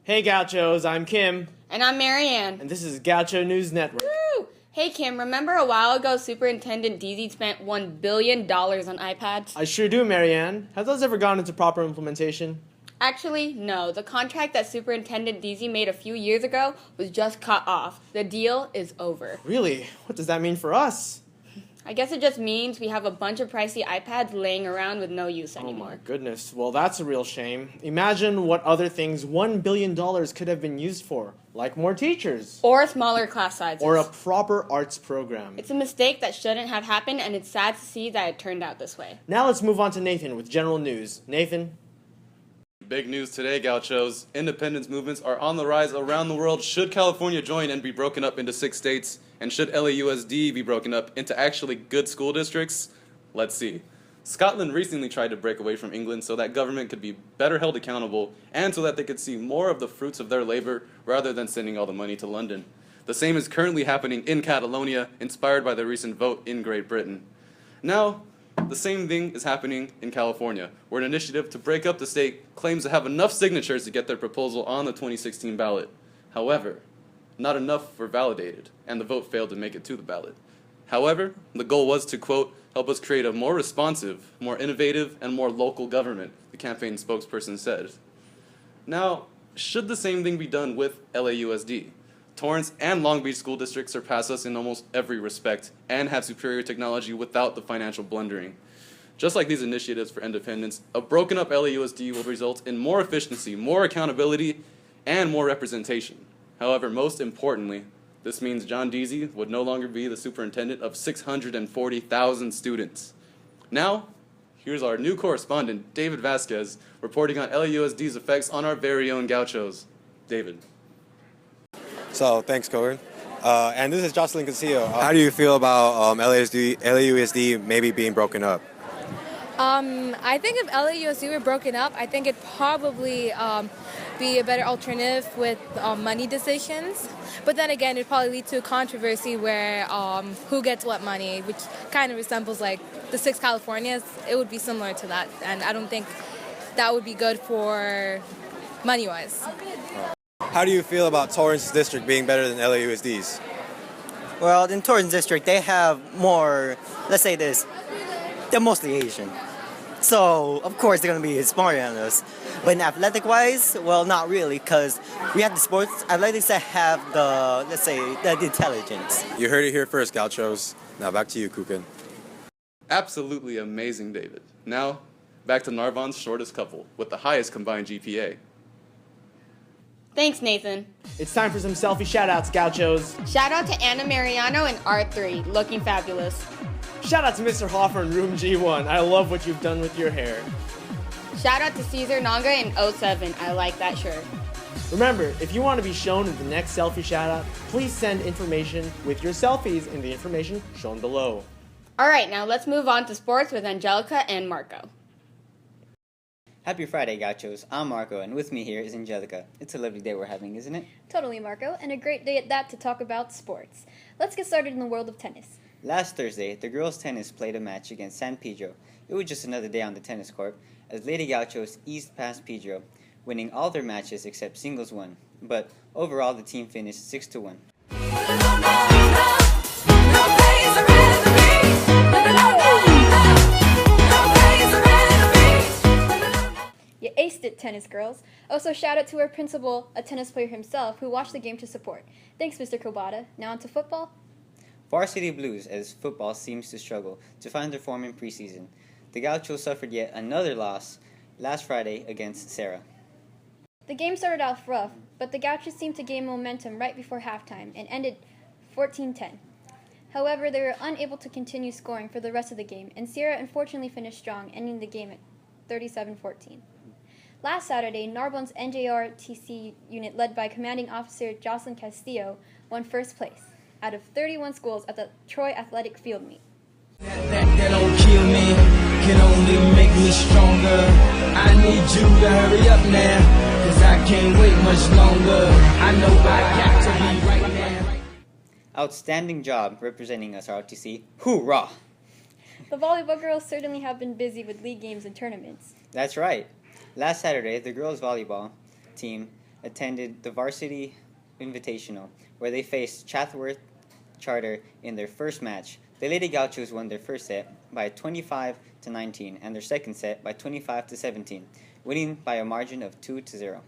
Hey Gauchos, I'm Kim. And I'm Marianne. And this is Gaucho News Network. Woo! Hey Kim, remember a while ago Superintendent Deasy spent $1 billion on iPads? I sure do, Marianne. Have those ever gone into proper implementation? Actually, no. The contract that Superintendent Deasy made a few years ago was just cut off. The deal is over. Really? What does that mean for us? I guess it just means we have a bunch of pricey iPads laying around with no use anymore. Oh my goodness. Well, that's a real shame. Imagine what other things $1 billion could have been used for, like more teachers. Or smaller class sizes. Or a proper arts program. It's a mistake that shouldn't have happened, and it's sad to see that it turned out this way. Now let's move on to Nathan with general news. Nathan? Big news today, Gauchos. Independence movements are on the rise around the world. Should California join and be broken up into 6 states? And should LAUSD be broken up into actually good school districts? Let's see. Scotland recently tried to break away from England so that government could be better held accountable and so that they could see more of the fruits of their labor rather than sending all the money to London. The same is currently happening in Catalonia, inspired by the recent vote in Great Britain. Now, the same thing is happening in California, where an initiative to break up the state claims to have enough signatures to get their proposal on the 2016 ballot. However, not enough were validated, and the vote failed to make it to the ballot. However, the goal was to, quote, help us create a more responsive, more innovative, and more local government, the campaign spokesperson said. Now, should the same thing be done with LAUSD? Torrance and Long Beach school districts surpass us in almost every respect and have superior technology without the financial blundering. Just like these initiatives for independence, a broken up LAUSD will result in more efficiency, more accountability, and more representation. However, most importantly, this means John Deasy would no longer be the superintendent of 640,000 students. Now, here's our new correspondent, David Vasquez, reporting on LAUSD's effects on our very own Gauchos. David. So, thanks, Cohen. And this is Jocelyn Casillo. How do you feel about LAUSD maybe being broken up? I think if LAUSD were broken up, I think it'd probably be a better alternative with money decisions. But then again, it'd probably lead to a controversy where who gets what money, which kind of resembles like the 6 Californias. It would be similar to that, and I don't think that would be good for money-wise. How do you feel about Torrance District being better than LAUSD's? Well, in Torrance District, they have more, let's say this, they're mostly Asian. So, of course, they're going to be smarter than us. But in athletic-wise, well, not really, because we have the sports athletics that have the, let's say, the intelligence. You heard it here first, Gauchos. Now back to you, Kukin. Absolutely amazing, David. Now, back to Narbonne's shortest couple with the highest combined GPA. Thanks, Nathan. It's time for some selfie shout-outs, Gauchos. Shout out to Anna Mariano in R3, looking fabulous. Shout out to Mr. Hoffer in room G1. I love what you've done with your hair. Shout out to Caesar Nanga in 07. I like that shirt. Remember, if you want to be shown in the next selfie shout-out, please send information with your selfies in the information shown below. All right, now let's move on to sports with Angelica and Marco. Happy Friday, Gauchos. I'm Marco, and with me here is Angelica. It's a lovely day we're having, isn't it? Totally, Marco, and a great day at that to talk about sports. Let's get started in the world of tennis. Last Thursday, the girls' tennis played a match against San Pedro. It was just another day on the tennis court, as Lady Gauchos eased past Pedro, winning all their matches except singles one. But overall, the team finished 6-1. You aced it, tennis girls. Also, shout out to our principal, a tennis player himself, who watched the game to support. Thanks, Mr. Kobata. Now on to football. Varsity Blues, as football seems to struggle to find their form in preseason. The Gauchos suffered yet another loss last Friday against Sarah. The game started off rough, but the Gauchos seemed to gain momentum right before halftime and ended 14-10. However, they were unable to continue scoring for the rest of the game, and Sierra unfortunately finished strong, ending the game at 37-14. Last Saturday, Narbonne's NJRTC unit, led by Commanding Officer Jocelyn Castillo, won first place out of 31 schools at the Troy Athletic Field Meet. That don't kill me, can only make me stronger. I need you to hurry up now, cause I can't wait much longer. I know I got to be right now. Outstanding job representing us, RTC. Hoorah! The volleyball girls certainly have been busy with league games and tournaments. That's right. Last Saturday, the girls' volleyball team attended the Varsity Invitational, where they faced Chatsworth Charter in their first match. The Lady Gauchos won their first set by 25-19 and their second set by 25-17, winning by a margin of 2-0.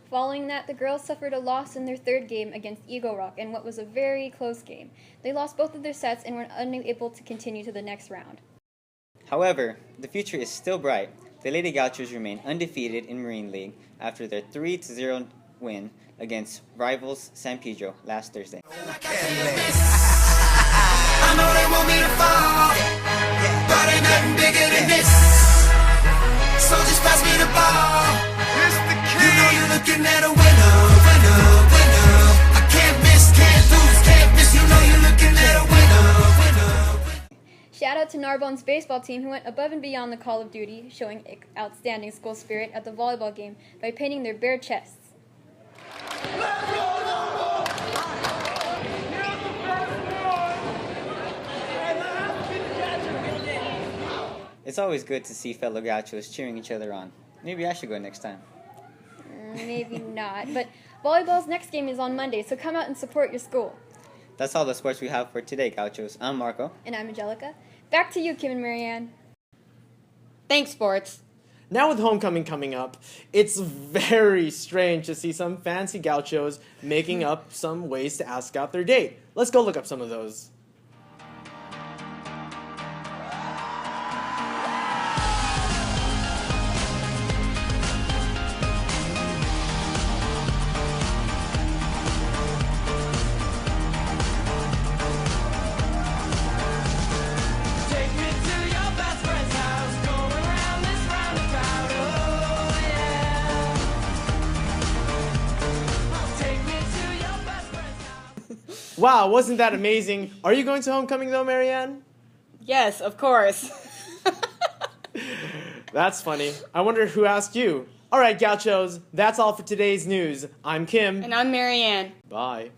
Following that, the girls suffered a loss in their third game against Eagle Rock in what was a very close game. They lost both of their sets and were unable to continue to the next round. However, the future is still bright. The Lady Gauchos remain undefeated in Marine League after their 3-0 win against rivals San Pedro last Thursday. I know they want me to fall, but ain't nothing bigger than this. So just pass me the ball. You know you're looking at a winner, winner, winner. I can't miss, can't lose, can't miss. You know you're looking at a winner, winner. Shout out to Narbonne's baseball team who went above and beyond the call of duty, showing outstanding school spirit at the volleyball game by painting their bare chests. It's always good to see fellow Gauchos cheering each other on. Maybe I should go next time. Maybe not, but volleyball's next game is on Monday, so come out and support your school. That's all the sports we have for today, Gauchos. I'm Marco. And I'm Angelica. Back to you, Kim and Marianne. Thanks, sports. Now with homecoming coming up, it's very strange to see some fancy gauchos making up some ways to ask out their date. Let's go look up some of those. Take me to your best friend's house, go around this roundabout, oh yeah. Take me to your best friend's house. Wow, wasn't that amazing? Are you going to homecoming though, Marianne? Yes, of course. That's funny. I wonder who asked you. All right, gauchos, that's all for today's news. I'm Kim. And I'm Marianne. Bye.